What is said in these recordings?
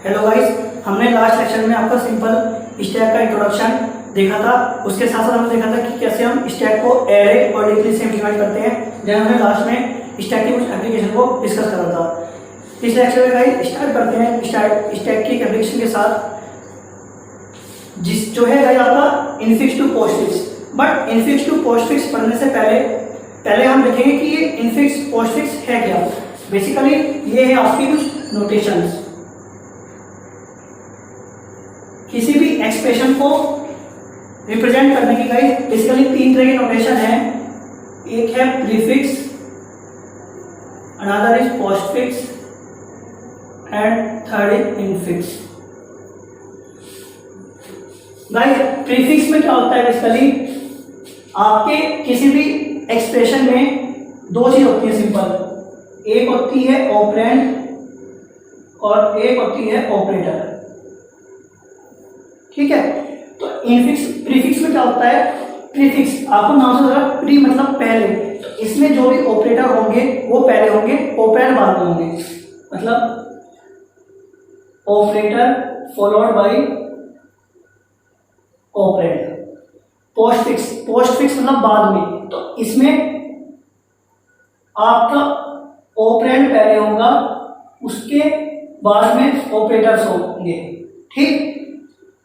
Hello guys, हमने last lecture में आपका सिंपल स्टैक का इंट्रोडक्शन देखा था। उसके साथ साथ हमने देखा था कि कैसे हम स्टैक को एरे और डिक्रीज से इम्प्लीमेंट करते हैं। देन हमने लास्ट में स्टैक की कुछ एप्लीकेशन को डिस्कस करा था। इस लेक्चर में गाइस स्टार्ट करते हैं स्टैक की एप्लीकेशन के साथ, जो है गाइस आपका infix to postfix. But infix to postfix पढ़ने से पहले हम देखेंगे कि ये इनफिक्स पोस्टफिक्स है क्या। बेसिकली ये है आपकी कुछ नोटेशंस। किसी भी एक्सप्रेशन को रिप्रेजेंट करने की गाइस बेसिकली तीन तरह की नोटेशन है। एक है prefix, another is postfix and third is infix. Guys prefix में क्या होता है, बेसिकली आपके किसी भी एक्सप्रेशन में दो चीज होती है सिंपल। एक होती है ऑपरेंड और एक होती है ऑपरेटर। ठीक है, तो प्रीफिक्स में क्या होता है, प्रीफिक्स आपको नाम से लगा, प्री मतलब पहले, तो इसमें जो भी ऑपरेटर होंगे वो पहले होंगे, ऑपरेंड बाद में होंगे। मतलब operator followed by operand. Postfix मतलब बाद में, तो इसमें आपका ऑपरेंड पहले होगा, उसके बाद में ऑपरेटर्स होंगे। ठीक,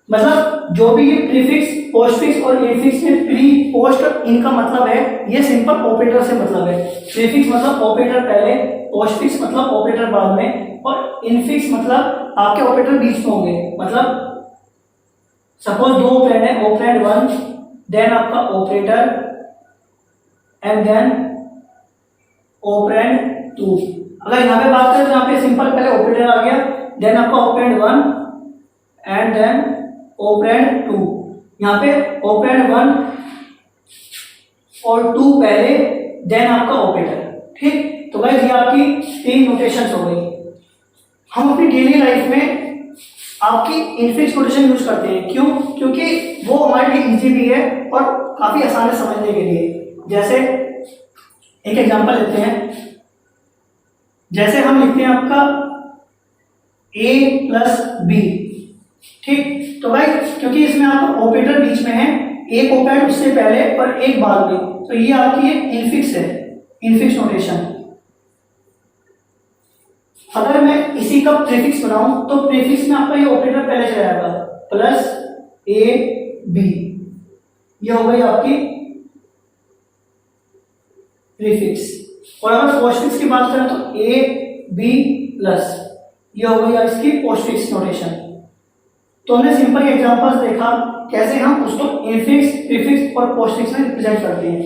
मतलब जो भी ये प्रीफिक्स, पोस्टफिक्स और इनफिक्स में प्री पोस्ट इनका मतलब है, ये सिंपल ऑपरेटर से मतलब है। प्रीफिक्स मतलब ऑपरेटर पहले, पोस्टफिक्स मतलब ऑपरेटर बाद में, और इनफिक्स मतलब आपके ऑपरेटर बीच में होंगे। मतलब सपोज दो ऑपरेंड है, ऑपरेंड 1 देन आपका ऑपरेटर एंड देन ऑपरेंड 2। अगर यहाँ पे बात करें तो यहाँ पे सिंपल पहले ऑपरेटर आ गया, देन आपका ऑपरेंड 1 एंड देन ऑपरेंड 2। यहाँ पे ऑपरेंड 1 और 2 पहले, देन आपका ऑपरेटर। ठीक, तो गाइस ये आपकी तीन नोटेशंस हो गई। हम अपनी डेली लाइफ में आपकी इनफिक्स नोटेशन यूज करते हैं। क्यों? क्योंकि वो हमारे लिए इजी भी है और काफी आसान है समझने के लिए। जैसे एक एग्जांपल लेते हैं, जैसे हम लिखते हैं आपका a प्लस बी। ठीक, तो भाई क्योंकि इसमें आपका ऑपरेटर बीच में है, एक ऑपरेंड उससे पहले और एक बाद में, तो ये आपकी इनफिक्स है, इनफिक्स नोटेशन। अगर मैं इसी का प्रीफिक्स बनाऊं तो प्रीफिक्स में आपका ये ऑपरेटर पहले चला जाएगा, प्लस ए बी, ये हो गई आपकी प्रीफिक्स। और अगर पोस्टफिक्स की बात करें तो ए बी प्लस, ये हो गई इसकी पोस्टफिक्स नोटेशन। तो हमने सिंपल एग्जांपल्स देखा कैसे हम उसको इनफिक्स, प्रीफिक्स और पोस्टफिक्स में रिप्रेजेंट करते हैं।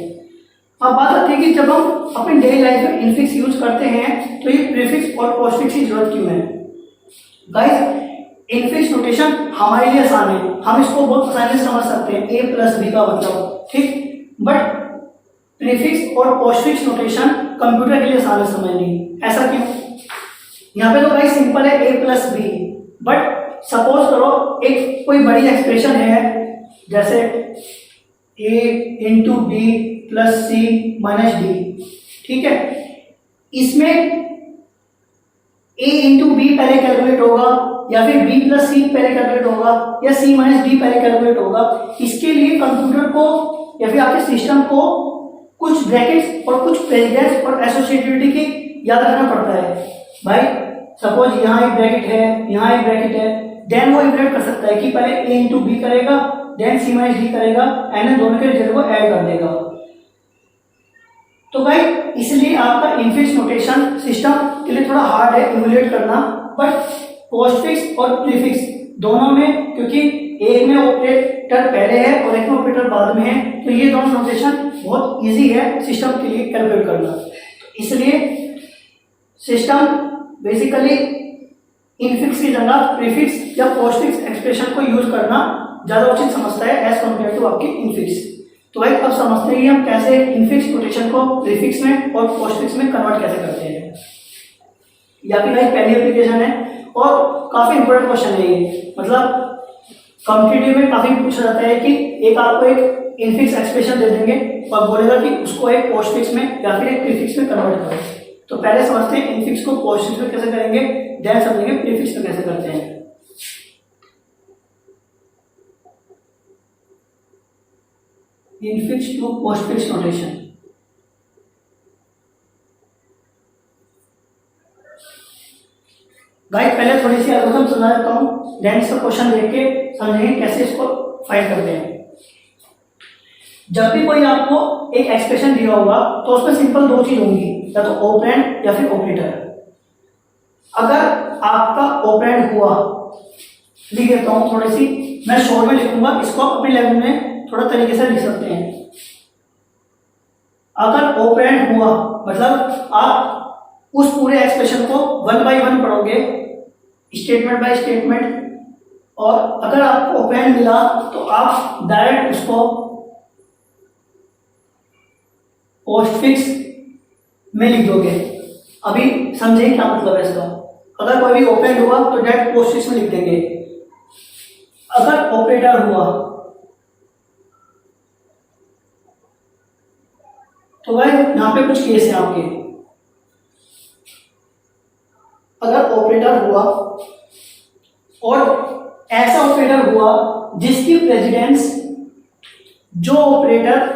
अब बात आती है कि जब हम अपनी डेली लाइफ में इनफिक्स यूज करते हैं तो ये प्रीफिक्स और पोस्टफिक्स की जरूरत क्यों है। गाइस इनफिक्स नोटेशन हमारे लिए आसान है, हम इसको बहुत आसानी से समझ सकते हैं, ए प्लस बी का मतलब। ठीक, बट प्रीफिक्स और पोस्टफिक्स नोटेशन कंप्यूटर के लिए आसान है समझनी। ऐसा क्यों? यहाँ पे तो गाइस सिंपल है a plus b, but suppose करो एक कोई बड़ी एक्सप्रेशन है, जैसे a into b plus c minus d. ठीक है, इसमें a इंटू बी पहले कैलकुलेट होगा, या फिर b प्लस सी पहले कैलकुलेट होगा, या c माइनस डी पहले कैलकुलेट होगा। इसके लिए कंप्यूटर को या फिर आपके सिस्टम को कुछ ब्रैकेट्स और कुछ प्रेसिडेंस और एसोसिएटिविटी की याद रखना पड़ता है। भाई सपोज यहाँ एक ब्रैकेट है, यहाँ एक ब्रैकेट है, देन वो इवैल्यूएट कर सकता है कि पहले a इंटू बी करेगा, देन सी माइनस डी करेगा, एंड दोनों के रिजल्ट को ऐड कर देगा। तो भाई इसलिए आपका इनफिक्स नोटेशन सिस्टम के लिए थोड़ा हार्ड है इवैल्यूएट करना, बट पोस्टफिक्स और प्रीफिक्स दोनों में, क्योंकि एक में ऑपरेटर पहले है और एक में ऑपरेटर बाद में है, तो ये दोनों नोटेशन बहुत इजी है सिस्टम के लिए कैलकुलेट करना। तो इसलिए सिस्टम बेसिकली इनफिक्स की जगह प्रीफिक्स या पोस्टफिक्स एक्सप्रेशन को यूज करना ज्यादा उचित समझता है एज कम्पेयर टू आपकी इनफिक्स। तो भाई अब समझते हैं कि हम कैसे इनफिक्स नोटेशन को प्रीफिक्स में और पोस्टफिक्स में कन्वर्ट कैसे करते हैं। या फिर भाई पहली एप्लीकेशन है और काफी इंपॉर्टेंट क्वेश्चन है ये। मतलब कॉम्पिटिटिव में काफी पूछा जाता है कि एक आपको एक इनफिक्स एक्सप्रेशन दे देंगे और बोलेगा कि उसको एक पोस्टफिक्स में या फिर एक प्रीफिक्स में कन्वर्ट करो। तो पहले समझते हैं इनफिक्स को पोस्टफिक्स में कैसे करेंगे, देन समझेंगे प्रीफिक्स में कैसे करते हैं। Infix to postfix notation. Guys पहले थोड़ी सी एल्गोरिथम समझा देता हूँ, देन इसका क्वेश्चन देख के समझेंगे कैसे इसको फाइंड करते हैं। जब भी कोई आपको एक एक्सप्रेशन दिया होगा तो उसमें सिंपल दो चीज होंगी, या तो ऑपरेंड या फिर ऑपरेटर। अगर आपका ऑपरेंड हुआ, लिख देता हूँ थोड़ी सी, मैं शॉर्ट में लिखूंगा, इसको आप अपनी लैंग्वेज में थोड़ा तरीके से लिख सकते हैं। अगर ऑपरेंड हुआ मतलब आप उस पूरे एक्सप्रेशन को वन बाय वन पढ़ोगे, स्टेटमेंट बाय स्टेटमेंट, और अगर आपको ऑपरेंड मिला तो आप डायरेक्ट उसको पोस्टफिक्स में लिख दोगे। अभी समझे क्या मतलब है इसका। अगर कोई भी ऑपरेंड हुआ तो डायरेक्ट पोस्टफिक्स में लिख देंगे। अगर ऑपरेटर हुआ तो भाई यहां पे कुछ केस है आपके। अगर ऑपरेटर हुआ और ऐसा ऑपरेटर हुआ जिसकी प्रेसिडेंस, जो ऑपरेटर,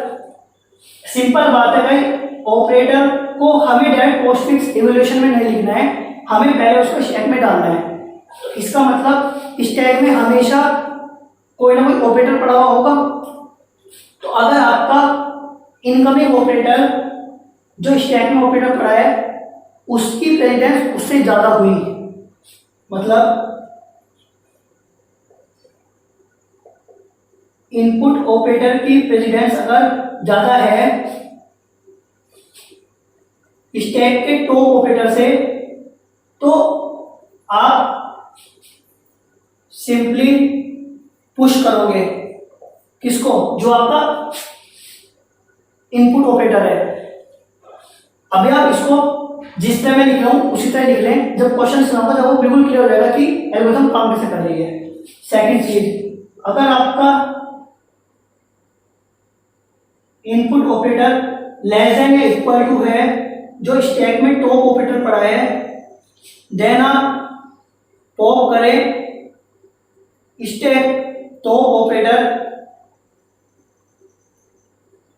सिंपल बात है भाई, ऑपरेटर को हमें डायरेक्ट पोस्टफिक्स इवैल्यूएशन में नहीं लिखना है, हमें पहले उसको स्टैक में डालना है। तो इसका मतलब स्टैक में हमेशा कोई ना कोई ऑपरेटर पड़ा हुआ होगा। तो अगर आपका इनकमिंग ऑपरेटर जो स्टैक में ऑपरेटर पड़ा है उसकी प्रेसिडेंस उससे ज्यादा हुई, मतलब इनपुट ऑपरेटर की प्रेसिडेंस अगर ज्यादा है स्टैक के टॉप ऑपरेटर से, तो आप सिंपली पुश करोगे किसको, जो आपका इनपुट ऑपरेटर है। अभी आप इसको जिस तरह मैं लिख रहा हूं उसी तरह लिख लें, जब क्वेश्चन सुनाऊंगा जब वो बिल्कुल क्लियर हो जाएगा कि एल्गोरिथम काम कैसे कर रही है। सेकंड चीज, अगर आपका इनपुट ऑपरेटर लेस देन या इक्वल टू है जो स्टैक में टॉप ऑपरेटर पड़ा है, देन आप पॉप करें stack top operator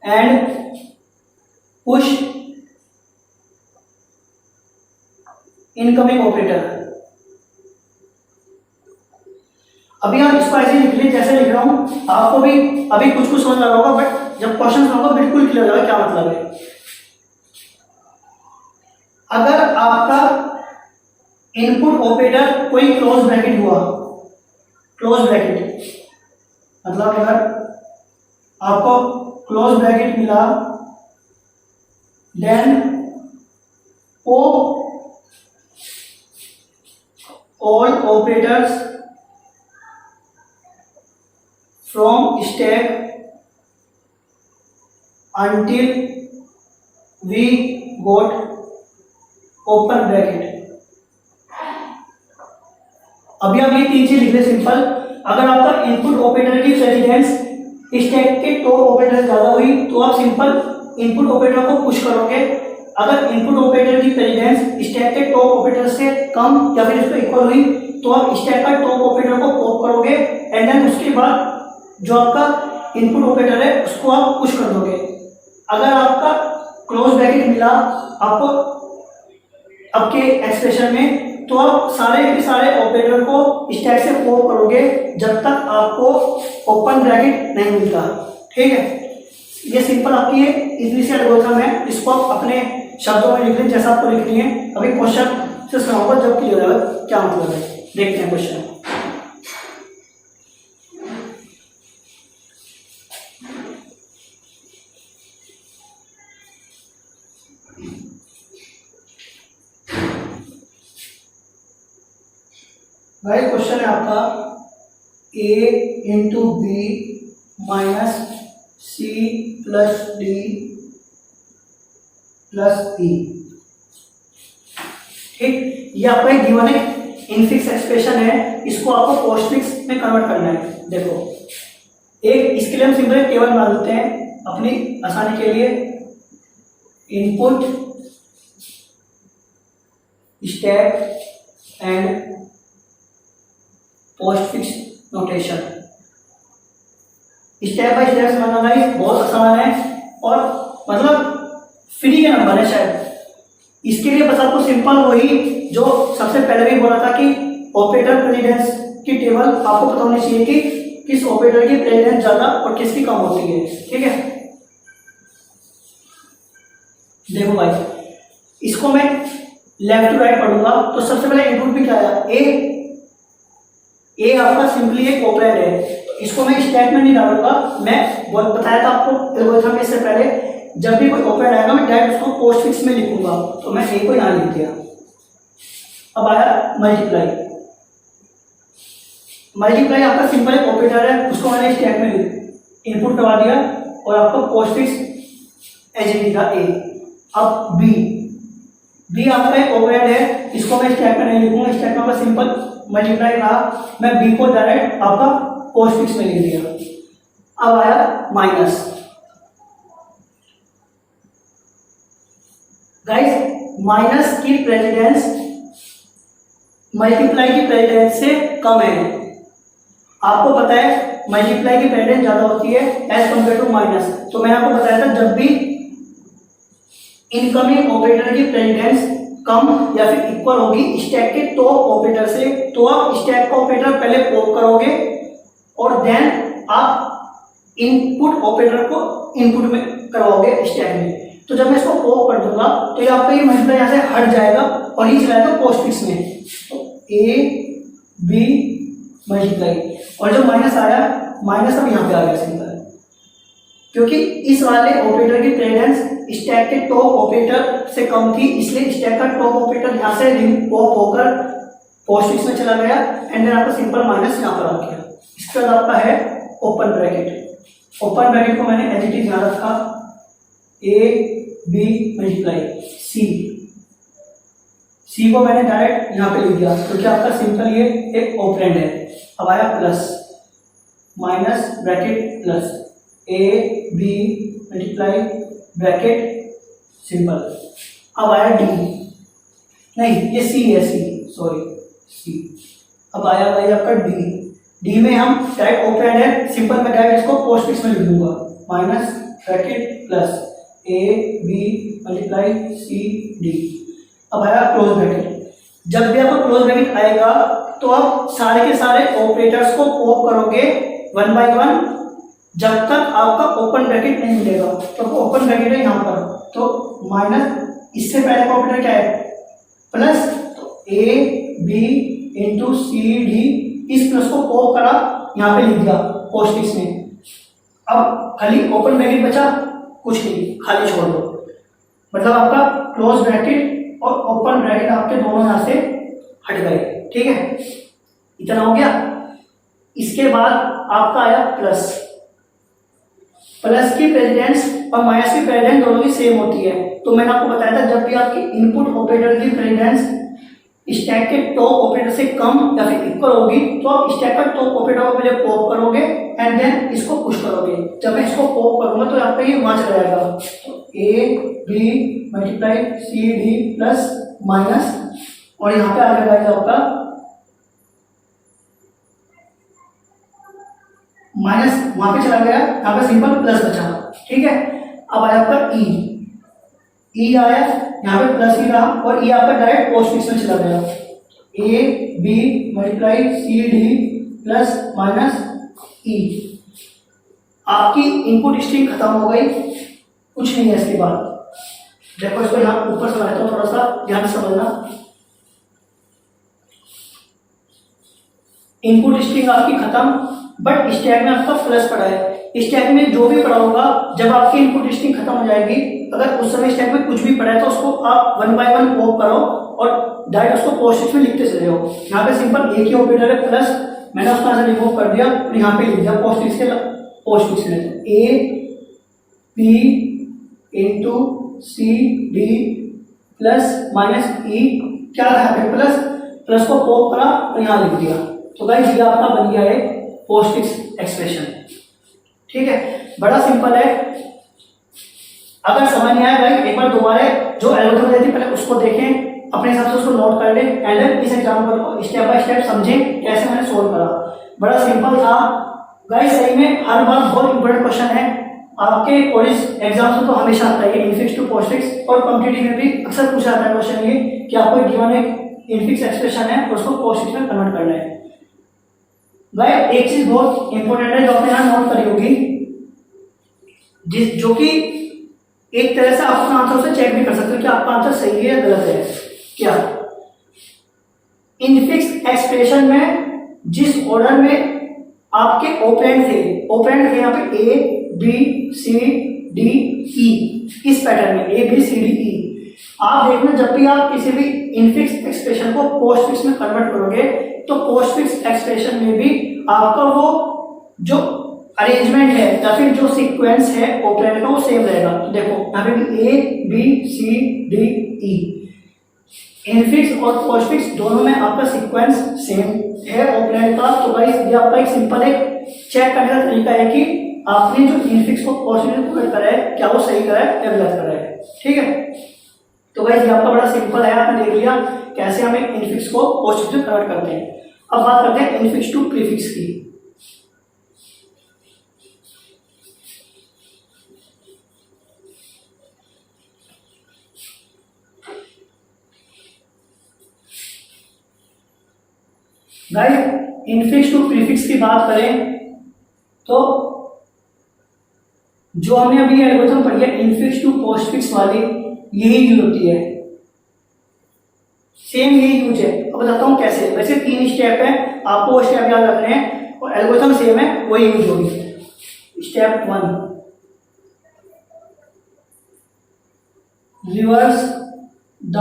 and push incoming operator. अभी आप इसको ऐसे लिख लें जैसे लिख रहा हूं, आपको भी अभी कुछ कुछ समझ आ रहा होगा, बट जब क्वेश्चन सुनाऊंगा बिल्कुल क्लियर हो जाएगा क्या मतलब है। अगर आपका इनपुट ऑपरेटर कोई क्लोज ब्रैकेट हुआ, क्लोज ब्रैकेट मतलब अगर आपको क्लोज ब्रैकेट मिला, then all operators from stack until we got open bracket। अभी आप ये तीन चीज लिख ले सिंपल। अगर आपका इनपुट ऑपरेटर की प्रेसिडेंस स्टैक के टॉप ऑपरेटर ज्यादा हुई तो आप सिंपल इनपुट ऑपरेटर को पुश करोगे। अगर इनपुट ऑपरेटर की प्रेसिडेंस स्टैक के टॉप ऑपरेटर से कम या फिर इसको इक्वल हुई तो आप स्टैक का टॉप ऑपरेटर को पॉप करोगे एंड देन उसके बाद जो आपका इनपुट ऑपरेटर है उसको आप पुश कर दोगे। अगर आपका क्लोज ब्रैकेट मिला आपको आपके एक्सप्रेशन में, तो आप सारे के सारे ऑपरेटर को स्टैक से पॉप करोगे जब तक आपको ओपन ब्रैकेट नहीं मिलता। ठीक है, ये सिंपल आपकी इतनी सी एल्गोरिथम है, इसको आप अपने शब्दों में लिख लें जैसा आपको लिखनी है। अभी क्वेश्चन से सुनाऊंगा जब क्लियर होगा क्या मतलब है। देखते हैं क्वेश्चन। भाई क्वेश्चन है आपका a into b minus c plus d plus e. ठीक, ये आपका एक गिवन है, इनफिक्स एक्सप्रेशन है, इसको आपको पोस्टफिक्स में कन्वर्ट करना है। देखो एक इसके लिए हम सिंपल टेबल बना लेते हैं अपनी आसानी के लिए। Input stack and postfix notation. Step by step समझना गाइस बहुत आसान है और मतलब फ्री के नंबर है शायद। इसके लिए बस आपको सिंपल वही जो सबसे पहले भी बोला था कि ऑपरेटर प्रेसिडेंस की टेबल आपको पता होनी चाहिए कि किस ऑपरेटर की प्रेसिडेंस ज्यादा और किसकी कम होती है। ठीक है, देखो भाई इसको मैं लेफ्ट टू राइट पढ़ूंगा तो सबसे पहले इनपुट भी क्या आया, ए आपका सिंपली एक ऑपरेंड है, तो इसको मैं स्टैक में नहीं डालूंगा। मैं बहुत बताया था आपको एल्गोरिथम में इससे पहले, जब भी कोई ऑपरेंड आएगा मैं डायरेक्ट उसको पोस्टफिक्स में लिखूंगा, तो मैं ए को यहां लिख दिया। अब आया मल्टीप्लाई, मल्टीप्लाई आपका सिंपल एक ऑपरेटर है, उसको मैंने स्टैक में इनपुट करवा दिया और आपका पोस्टफिक्स एज ए था ए। अब बी आपका एक ऑपरेंड है, इसको मैं स्टैक में नहीं लिखूंगा, स्टैक में आपका सिंपल मल्टीप्लाई रहा, मैं बी को डायरेक्ट आपका पोस्टफिक्स में लिख दिया। अब आया माइनस, गाइस माइनस की प्रेसिडेंस मल्टीप्लाई की प्रेसिडेंस से कम है। आपको पता है मल्टीप्लाई की प्रेसिडेंस ज्यादा होती है एज कंपेयर टू माइनस, तो मैंने आपको बताया था जब भी इनकमिंग ऑपरेटर की प्रेसिडेंस कम या फिर इक्वल होगी स्टैक के टॉप ऑपरेटर से, तो आप स्टैक का ऑपरेटर पहले पॉप करोगे और देन आप इनपुट ऑपरेटर को इनपुट में करवाओगे स्टैक में। तो जब मैं इसको पॉप कर दूंगा तो ये आपका ये मल्टीप्लाई यहाँ से हट जाएगा और ये चलाएगा पोस्टफिक्स में, तो ए बी मल्टीप्लाई, और जो माइनस आया माइनस अब यहाँ पे आ गया सिंपल, क्योंकि इस वाले ऑपरेटर की प्रेसिडेंस स्टैक के टॉप ऑपरेटर से कम थी, इसलिए स्टैक का टॉप ऑपरेटर यहाँ से पॉप होकर पोस्टफिक्स में चला गया एंड देन आपका सिंपल माइनस यहाँ पर आ गया। इसके बाद आपका है ओपन ब्रैकेट, ओपन ब्रैकेट को मैंने एज इट इज यहाँ रखा, ए बी मल्टीप्लाई सी को मैंने डायरेक्ट यहाँ पे लिख दिया क्योंकि आपका सिंपल ये एक ऑपरेंड है। अब आया plus minus bracket plus a b multiply bracket simple. अब आया डी, नहीं ये सी है, सी। अब आया भाई आपका डी में हम डायरेक्ट ऑपरेंड है सिंपल, मैं डायरेक्ट इसको पोस्टफिक्स में लिख दूंगा, minus bracket plus a b multiply c d. अब आया क्लोज ब्रैकेट, जब भी आपका क्लोज ब्रैकेट आएगा तो आप सारे के सारे ऑपरेटर्स को पॉप करोगे वन बाय वन जब तक आपका ओपन ब्रैकेट नहीं मिलेगा। तो ओपन ब्रैकेट है यहाँ पर, तो माइनस इससे पहले का ऑपरेटर क्या है प्लस, तो a b into c d, इस प्लस को पॉप करा यहाँ पे लिख दिया पोस्टफिक्स में। अब खाली ओपन ब्रैकेट बचा, कुछ नहीं खाली छोड़ दो, मतलब आपका क्लोज ब्रैकेट और ओपन ब्रैकेट आपके दोनों यहाँ से हट गए। ठीक है, इतना हो गया। इसके बाद आपका आया प्लस, प्लस की प्रेसिडेंस और माइनस की प्रेसिडेंस दोनों की सेम होती है, तो मैंने आपको बताया था जब भी आपकी इनपुट ऑपरेटर की प्रेसिडेंस स्टैक के टॉप ऑपरेटर से कम या फिर इक्वल होगी तो आप स्टैक का टॉप ऑपरेटर को पहले पॉप करोगे एंड देन इसको पुश करोगे। जब मैं इसको पॉप करूंगा तो आपका ये वहां चला जाएगा, तो a b multiply c d plus minus, और यहाँ पे आ जाएगा आपका माइनस, वहां पे चला गया, यहाँ पे सिंपल प्लस बचा। ठीक है, अब आया आपका ई आया, यहाँ पे प्लस ही रहा और ई आपका डायरेक्ट पोस्टफिक्स में चला गया, a b multiply c d plus minus e. आपकी इनपुट स्ट्रिंग खत्म हो गई, कुछ नहीं है इसके बाद। देखो इसको यहाँ ऊपर समझता हूँ, थोड़ा सा ध्यान से समझना। इनपुट स्ट्रिंग आपकी खत्म, बट स्टैक में आपका प्लस पड़ा है। स्टैक में जो भी पड़ा होगा जब आपकी इनपुट स्ट्रिंग खत्म हो जाएगी, अगर उस समय स्टैक में कुछ भी पड़ा है तो उसको आप वन बाय वन पॉप करो और डायरेक्ट उसको पोस्टफिक्स में लिखते चले जाओ। यहाँ पे सिंपल एक ही ऑपरेटर है प्लस, मैंने उसको ऐसे रिमूव कर दिया और यहाँ पे लिख दिया पोस्टफिक्स में a p into c d plus minus e, क्या था प्लस, प्लस को पॉप करा और यहाँ लिख दिया। तो गाइस ये आपका बन गया है पोस्टफिक्स एक्सप्रेशन। ठीक है, बड़ा सिंपल है। अगर समझ नहीं आया भाई एक बार दोबारा जो एल्गोरिथम रहती है पहले उसको देखें, अपने हिसाब से उसको नोट कर लें एंड इस एग्जाम्पल को स्टेप बाय स्टेप समझें कैसे मैंने सोल्व करा। बड़ा सिंपल था गाइस सही में हर बार बहुत इंपॉर्टेंट क्वेश्चन है आपके कॉलेज एग्जाम्स में, तो हमेशा आता है इनफिक्स टू पोस्टफिक्स, और कॉम्पिटिटिव में भी अक्सर पूछा जाता है क्वेश्चन ये कि आपको गिवन एक इनफिक्स एक्सप्रेशन है और उसको पोस्टफिक्स में कन्वर्ट करना है। गाइस एक चीज बहुत इंपॉर्टेंट है जो आपने यहाँ नोट करी होगी, जो कि एक तरह से आप अपना आंसर से चेक भी कर सकते हो कि आपका आंसर सही है या गलत है। क्या इनफिक्स एक्सप्रेशन में जिस ऑर्डर में आपके ऑपरेंड थे यहाँ पे ए बी सी डी ई, इस पैटर्न में ए बी सी डी ई, आप देखना जब भी आप किसी भी इनफिक्स एक्सप्रेशन को पोस्टफिक्स में कन्वर्ट करोगे तो पोस्टफिक्स एक्सप्रेशन में भी आपका वो जो अरेंजमेंट है या फिर जो सीक्वेंस है ऑपरेंड का वो सेम रहेगा। तो देखो यहाँ पे भी a b c d e, infix और पोस्टफिक्स दोनों में आपका सीक्वेंस सेम है ऑपरेंड का। तो गाइस ये आपका एक सिंपल एक चेक करने का तरीका है कि आपने जो इनफिक्स को पोस्टफिक्स में कन्वर्ट करा है क्या वो सही करा है या गलत करा है। ठीक है, तो गाइस ये आपका बड़ा सिंपल है, आपने देख लिया कैसे हम एक इनफिक्स को पोस्टफिक्स में कन्वर्ट करते हैं। अब बात करते हैं इनफिक्स टू प्रीफिक्स की। गाइस इनफिक्स टू प्रीफिक्स की बात करें तो जो हमने अभी एल्गोरिथम पढ़ी है इनफिक्स टू पोस्टफिक्स वाली, यही यूज होती है, सेम यही यूज है। अब बताता हूं कैसे। वैसे 3 स्टेप है, आपको वो स्टेप याद रखने हैं और एल्गोरिथम सेम है, वही यूज होगी। Step 1, reverse the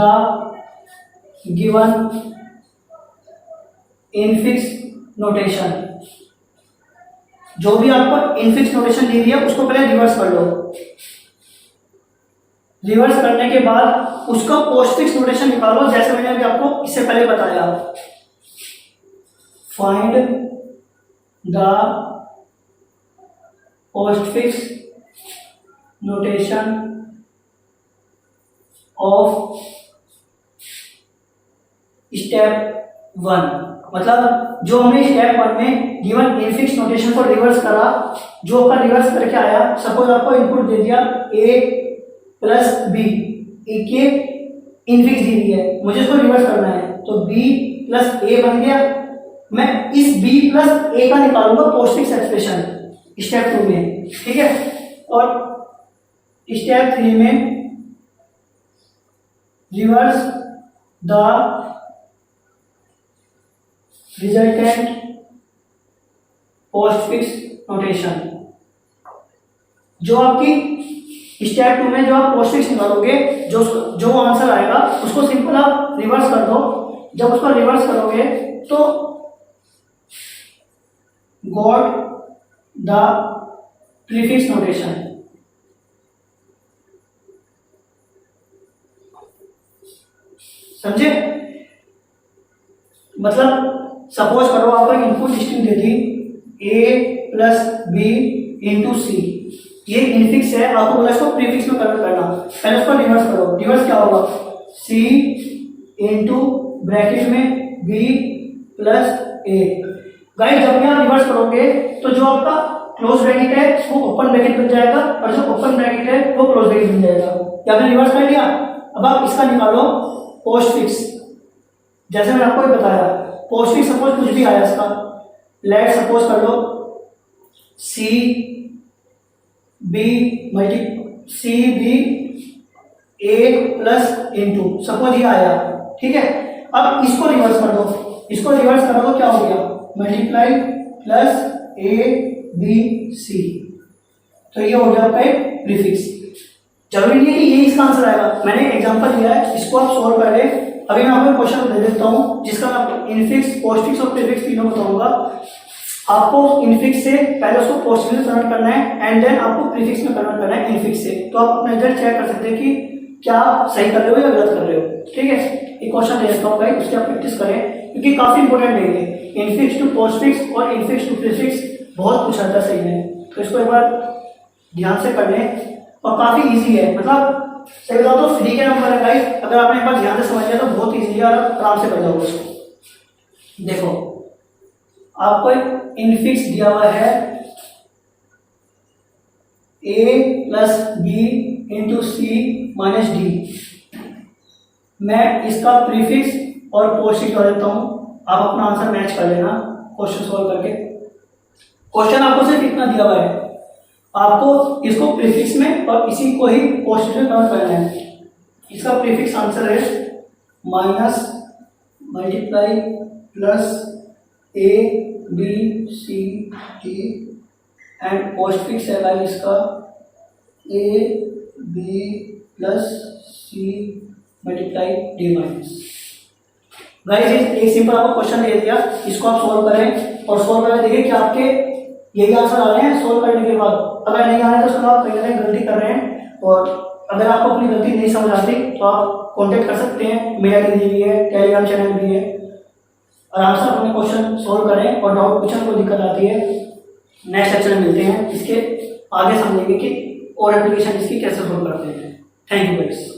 given infix notation. जो भी आपको इनफिक्स नोटेशन दी गई है उसको पहले रिवर्स कर लो। रिवर्स करने के बाद उसका पोस्टफिक्स नोटेशन निकालो, जैसे मैंने अभी आपको इससे पहले बताया। Find the postfix notation of step 1। मतलब जो हमने स्टेप 1 में गिवन इनफिक्स नोटेशन को रिवर्स करा, जो आपका रिवर्स करके आया, सपोज आपको इनपुट दे दिया a प्लस बी, ए के इनफिक्स दी गई है, मुझे इसको रिवर्स करना है, तो b प्लस ए बन गया। मैं इस b प्लस ए का निकालूंगा पोस्टफिक्स एक्सप्रेशन स्टेप 2 में। ठीक है, और स्टेप 3 में reverse the resultant postfix notation. जो आपकी स्टेप 2 में जो आप पोस्टफिक्स निकालोगे, जो आंसर आएगा उसको सिंपल आप रिवर्स कर दो। जब उसको रिवर्स करोगे तो गॉट द प्रीफिक्स नोटेशन। समझे? मतलब सपोज करो आपको इनपुट स्ट्रिंग दे दी a plus b into c, ये इनफिक्स है, आपको बोला इसको प्रीफिक्स में कन्वर्ट करना। पहले उसको रिवर्स करो। रिवर्स क्या होगा? c इंटू ब्रैकेट में b प्लस ए। गाइस जब भी आप रिवर्स करोगे तो जो आपका क्लोज ब्रैकेट है वो ओपन ब्रैकेट बन जाएगा और जो ओपन ब्रैकेट है वो क्लोज ब्रैकेट बन जाएगा। क्या आपने रिवर्स कर लिया? अब आप इसका निकालो पोस्टफिक्स। जैसे मैंने आपको बताया पोस्टफिक्स सपोज कुछ भी आया इसका, लेट सपोज कर लो सी बी ए प्लस इंटू, सपोज ये आया। ठीक है, अब इसको रिवर्स कर दो। इसको रिवर्स कर दो, क्या हो गया? Multiply plus a b c, तो ये हो गया आपका एक प्रीफिक्स। जरूरी नहीं है कि ये इसका आंसर आएगा, मैंने एक एग्जांपल दिया है, इसको आप सोल्व कर ले। अभी मैं आपको क्वेश्चन दे देता हूं जिसका मैं आपको इनफिक्स, पोस्टफिक्स और प्रीफिक्स तीनों बताऊंगा। आपको इनफिक्स से पहले उसको पोस्टफिक्स में कन्वर्ट करना है एंड देन आपको प्रीफिक्स में कन्वर्ट करना है इनफिक्स से। तो आप अपना रिजल्ट चेक कर सकते हैं कि क्या सही कर रहे हो या गलत कर रहे हो। ठीक है, एक क्वेश्चन दे देता हूँ भाई, उसकी आप प्रैक्टिस करें क्योंकि काफी इंपॉर्टेंट है ये। इनफिक्स टू पोस्टफिक्स और इनफिक्स टू प्रीफिक्स बहुत पूछा जाता है सही में, तो इसको एक बार ध्यान से कर लें और काफी इजी है। मतलब सही बताओ तो फ्री के नंबर है गाइस, अगर आपने एक बार ध्यान से समझ लिया तो बहुत इजी है और आप आराम से कर जाओगे उसको। देखो आपको एक इनफिक्स दिया हुआ है a plus b into C minus D. मैं इसका प्रीफिक्स और पोस्टफिक्स कर देता हूँ, आप अपना आंसर मैच कर लेना क्वेश्चन सॉल्व करके। क्वेश्चन आपको सिर्फ इतना दिया हुआ है, आपको इसको प्रीफिक्स में और इसी को ही पोस्टफिक्स में कन्वर्ट करना है। इसका प्रीफिक्स आंसर है minus multiply plus a b c d and postfix है भाई इसका a b plus c multiply d minus. Guys एक सिंपल आपको क्वेश्चन दे दिया, इसको आप सॉल्व करें और सॉल्व करके देखिए कि आपके यही आंसर आ रहे हैं सॉल्व करने के बाद। अगर नहीं आ रहे तो उसको आप कहीं ना कहीं गलती कर रहे हैं, और अगर आपको अपनी गलती नहीं समझ आती तो आप कांटेक्ट कर सकते हैं, मेरा लिंक भी है, टेलीग्राम चैनल भी है। आराम से अपने क्वेश्चन सॉल्व करें और डाउट पूछने को दिक्कत आती है नेक्स्ट लेक्चर में मिलते हैं, इसके आगे समझेंगे कि और एप्लीकेशन इसकी कैसे सॉल्व करते हैं। Thank you guys.